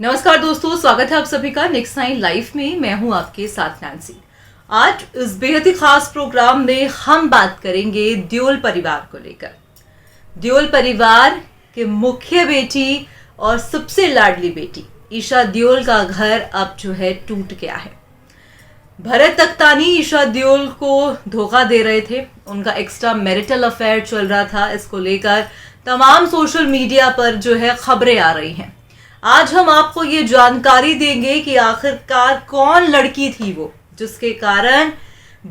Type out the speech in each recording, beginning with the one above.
नमस्कार दोस्तों, स्वागत है आप सभी का नेक्स्ट नाइन लाइव में। मैं हूं आपके साथ नैन्सी। आज इस बेहद ही खास प्रोग्राम में हम बात करेंगे देओल परिवार को लेकर। देओल परिवार के मुख्य बेटी और सबसे लाडली बेटी ईशा देओल का घर अब जो है टूट गया है। भरत तख्तानी ईशा देओल को धोखा दे रहे थे, उनका एक्स्ट्रा मैरिटल अफेयर चल रहा था। इसको लेकर तमाम सोशल मीडिया पर जो है खबरें आ रही हैं। आज हम आपको ये जानकारी देंगे कि आखिरकार कौन लड़की थी वो जिसके कारण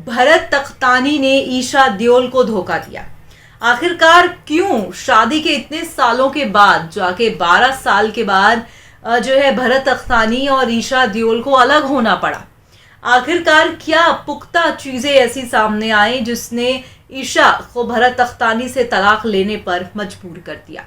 भरत तख्तानी ने ईशा देओल को धोखा दिया। आखिरकार क्यों शादी के इतने सालों के बाद जाके 12 साल के बाद जो है भरत तख्तानी और ईशा देओल को अलग होना पड़ा। आखिरकार क्या पुख्ता चीजें ऐसी सामने आई जिसने ईशा को भरत तख्तानी से तलाक लेने पर मजबूर कर दिया।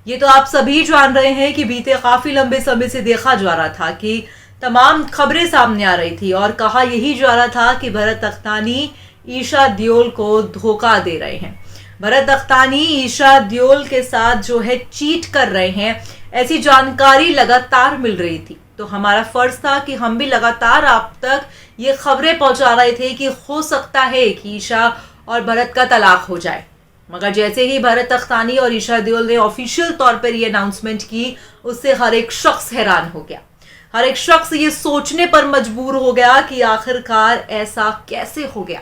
ये तो आप सभी जान रहे हैं कि बीते काफी लंबे समय से देखा जा रहा था कि तमाम खबरें सामने आ रही थी और कहा यही जा रहा था कि भरत तख्तानी ईशा देओल को धोखा दे रहे हैं, भरत तख्तानी ईशा देओल के साथ जो है चीट कर रहे हैं। ऐसी जानकारी लगातार मिल रही थी, तो हमारा फर्ज था कि हम भी लगातार आप तक ये खबरें पहुंचा रहे थे कि हो सकता है कि ईशा और भरत का तलाक हो जाए। मगर जैसे ही भरत तख्तानी और ईशा देओल ने ऑफिशियल तौर पर ये अनाउंसमेंट की, उससे हर एक शख्स हैरान हो गया। हर एक शख्स ये सोचने पर मजबूर हो गया कि आखिरकार ऐसा कैसे हो गया।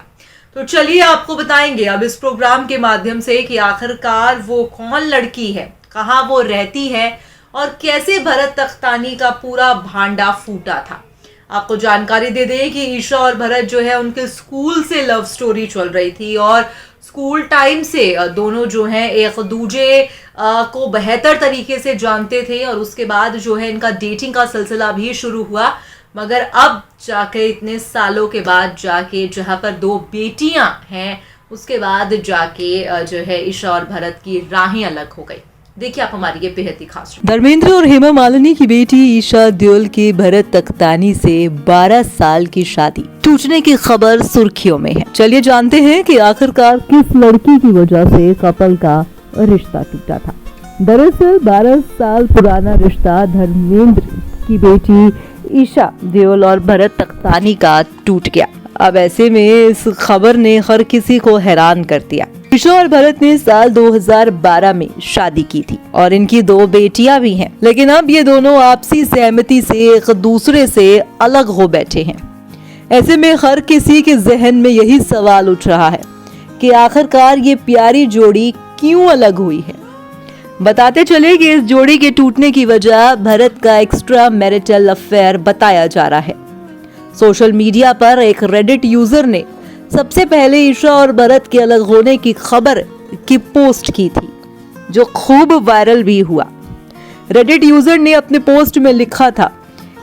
तो चलिए आपको बताएंगे अब इस प्रोग्राम के माध्यम से कि आखिरकार वो कौन लड़की है, कहाँ वो रहती है और कैसे भरत तख्तानी का पूरा भांडा फूटा था। आपको जानकारी दे दें कि ईशा और भरत जो है उनके स्कूल से लव स्टोरी चल रही थी और स्कूल टाइम से दोनों जो हैं एक दूसरे को बेहतर तरीके से जानते थे और उसके बाद जो है इनका डेटिंग का सिलसिला भी शुरू हुआ। मगर अब जाके इतने सालों के बाद जाके जहां पर 2 बेटियां हैं उसके बाद जाके जो है ईशा और भरत की राहें अलग हो गई। देखिए आप हमारी ये बेहद ही खास। धर्मेंद्र और हेमा मालिनी की बेटी ईशा देओल के भरत तख्तानी से 12 साल की शादी टूटने की खबर सुर्खियों में है। चलिए जानते हैं कि आखिरकार किस लड़की की वजह से कपल का रिश्ता टूटा था। दरअसल 12 साल पुराना रिश्ता धर्मेंद्र की बेटी ईशा देओल और भरत तख्तानी का टूट गया। अब ऐसे में इस खबर ने हर किसी को हैरान कर दिया। ईशा और भरत ने साल 2012 में शादी की थी और इनकी 2 बेटियां भी हैं, लेकिन अब ये दोनों आपसी सहमति से एक दूसरे से अलग हो बैठे हैं। ऐसे में हर किसी के जहन में यही सवाल उठ रहा है कि आखिरकार ये प्यारी जोड़ी क्यों अलग हुई है। बताते चले कि इस जोड़ी के टूटने की वजह भरत का एक्स्ट्रा मैरिटल अफेयर बताया जा रहा है। सोशल मीडिया पर एक रेडिट यूजर ने सबसे पहले ईशा और भरत के अलग होने की खबर की पोस्ट की थी, जो खूब वायरल भी हुआ। रेडिट यूजर ने अपने पोस्ट में लिखा था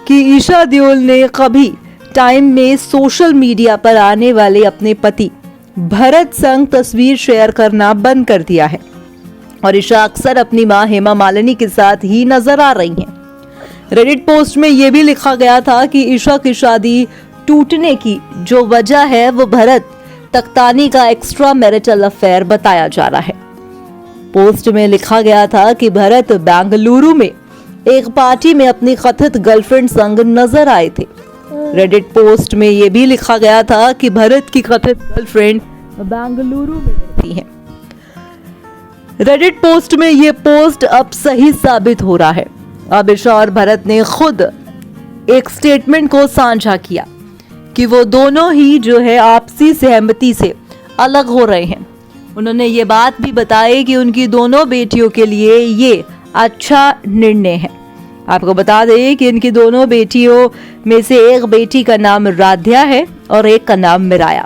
कि ईशा देओल ने कभी टाइम में सोशल मीडिया पर आने वाले अपने पति भरत संग तस्वीर शेयर करना बंद कर दिया है और ईशा अक्सर अपनी मां हेमा मालिनी के साथ ही नजर आ रही हैं। रेडिट पोस्ट में यह भी लिखा गया था कि ईशा की शादी टूटने की जो वजह है वो भरत तख्तानी का एक्स्ट्रा मैरिटल अफेयर बताया जा रहा है। पोस्ट में लिखा गया था कि भरत बेंगलुरु में एक पार्टी में अपनी कथित गर्लफ्रेंड संग नजर आए थे। रेडिट पोस्ट में यह भी लिखा गया था कि भरत की कथित गर्लफ्रेंड बेंगलुरु में रहती है। रेडिट पोस्ट में यह पोस्ट अब सही साबित हो रहा है। अब ईशा और भरत ने खुद एक स्टेटमेंट को साझा किया कि वो दोनों ही जो है आपसी सहमति से अलग हो रहे हैं। उन्होंने ये बात भी बताई कि उनकी दोनों बेटियों के लिए ये अच्छा निर्णय है। आपको बता दें कि इनकी दोनों बेटियों में से एक बेटी का नाम राध्या है और एक का नाम मिराया।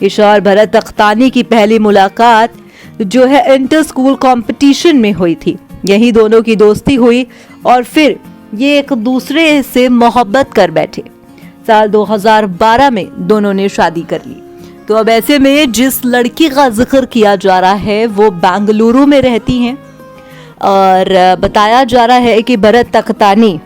ईशा और भरत तख्तानी की पहली मुलाकात जो है इंटर स्कूल कंपटीशन में हुई थी। यही दोनों की दोस्ती हुई और फिर ये एक दूसरे से मोहब्बत कर बैठे। साल 2012 में दोनों ने शादी कर ली। तो अब ऐसे में जिस लड़की का जिक्र किया जा रहा है वो बेंगलुरु में रहती हैं और बताया जा रहा है कि भरत तख्तानी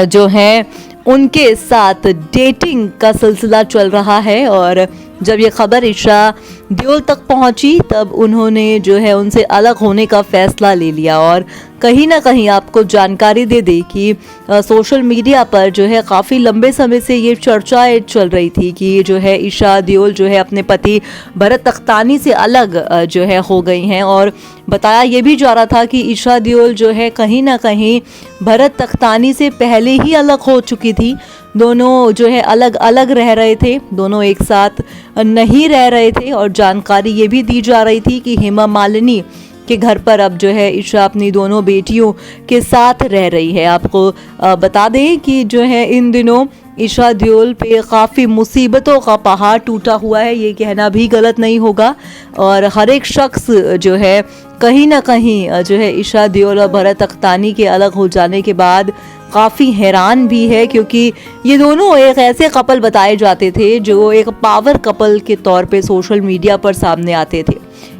जो है उनके साथ डेटिंग का सिलसिला चल रहा है और जब ये खबर ईशा देओल तक पहुंची तब उन्होंने जो है उनसे अलग होने का फैसला ले लिया। और कहीं ना कहीं आपको जानकारी दे दे कि सोशल मीडिया पर जो है काफ़ी लंबे समय से ये चर्चाएं चल रही थी कि जो है ईशा देओल जो है अपने पति भरत तख्तानी से अलग जो है हो गई हैं। और बताया ये भी जा रहा था कि ईशा देओल जो है कहीं ना कहीं भरत तख्तानी से पहले ही अलग हो चुकी थी। दोनों जो है अलग अलग रह रहे थे, दोनों एक साथ नहीं रह रहे थे। और जानकारी ये भी दी जा रही थी कि हेमा मालिनी के घर पर अब जो है ईशा अपनी दोनों बेटियों के साथ रह रही है। आपको बता दें कि जो है इन दिनों ईशा देओल पे काफ़ी मुसीबतों का पहाड़ टूटा हुआ है, ये कहना भी गलत नहीं होगा। और हर एक शख्स जो है कहीं ना कहीं जो है ईशा देओल और भरत तख्तानी के अलग हो जाने के बाद काफ़ी हैरान भी है, क्योंकि ये दोनों एक ऐसे कपल बताए जाते थे जो एक पावर कपल के तौर पे सोशल मीडिया पर सामने आते थे।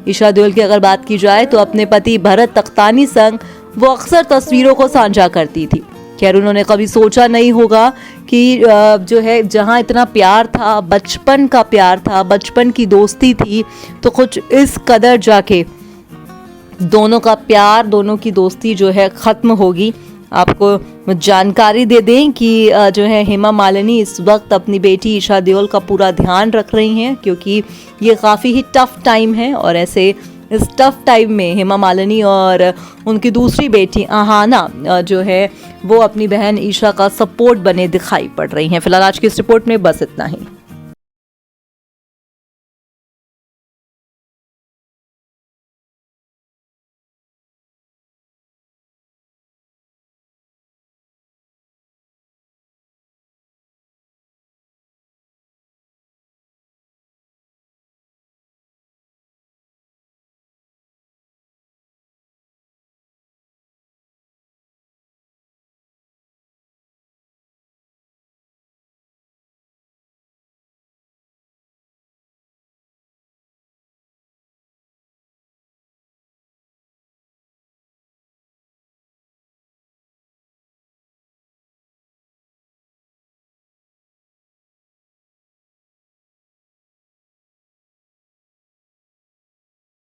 ईशा देओल की अगर बात की जाए तो अपने पति भरत तख्तानी संग वो अक्सर तस्वीरों को साझा करती थी। खैर उन्होंने कभी सोचा नहीं होगा कि जो है जहाँ इतना प्यार था, बचपन का प्यार था, बचपन की दोस्ती थी, तो कुछ इस कदर जाके दोनों का प्यार, दोनों की दोस्ती जो है ख़त्म होगी। आपको जानकारी दे दें कि जो है हेमा मालिनी इस वक्त अपनी बेटी ईशा देओल का पूरा ध्यान रख रही हैं, क्योंकि ये काफ़ी ही टफ टाइम है। और ऐसे इस टफ टाइम में हेमा मालिनी और उनकी दूसरी बेटी आहाना जो है वो अपनी बहन ईशा का सपोर्ट बने दिखाई पड़ रही हैं। फिलहाल आज की इस रिपोर्ट में बस इतना ही।